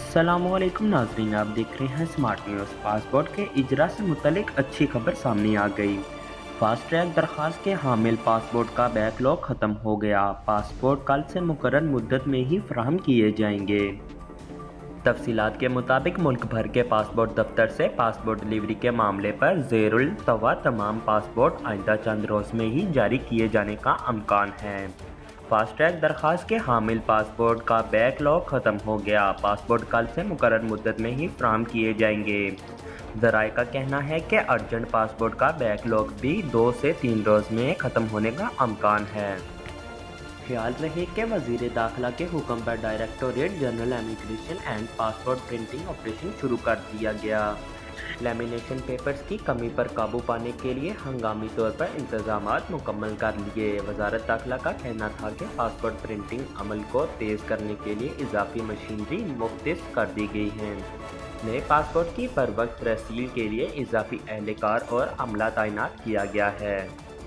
السلام علیکم ناظرین، آپ دیکھ رہے ہیں اسمارٹ نیوز۔ پاسپورٹ کے اجرا سے متعلق اچھی خبر سامنے آ گئی۔ فاسٹ ٹریک درخواست کے حامل پاسپورٹ کا بیک لاگ ختم ہو گیا۔ پاسپورٹ کل سے مقررہ مدت میں ہی فراہم کیے جائیں گے۔ تفصیلات کے مطابق ملک بھر کے پاسپورٹ دفتر سے پاسپورٹ ڈیلیوری کے معاملے پر زیر التوا تمام پاسپورٹ آئندہ چند روز میں ہی جاری کیے جانے کا امکان ہے۔ فاسٹ ٹریک درخواست کے حامل پاسپورٹ کا بیک لاگ ختم ہو گیا۔ پاسپورٹ کل سے مقررہ مدت میں ہی فراہم کیے جائیں گے۔ ذرائع کا کہنا ہے کہ ارجنٹ پاسپورٹ کا بیک لاگ بھی 2 سے 3 روز میں ختم ہونے کا امکان ہے۔ خیال رہے کہ وزیر داخلہ کے حکم پر directorate general immigration and passport printing operation شروع کر دیا گیا۔ لیمینیشن پیپرز کی کمی پر قابو پانے کے لیے ہنگامی طور پر انتظامات مکمل کر لیے۔ وزارت داخلہ کا کہنا تھا کہ پاسپورٹ پرنٹنگ عمل کو تیز کرنے کے لیے اضافی مشینری مختص کر دی گئی ہے۔ نئے پاسپورٹ کی بروقت ترسیل کے لیے اضافی اہلکار اور عملہ تعینات کیا گیا ہے۔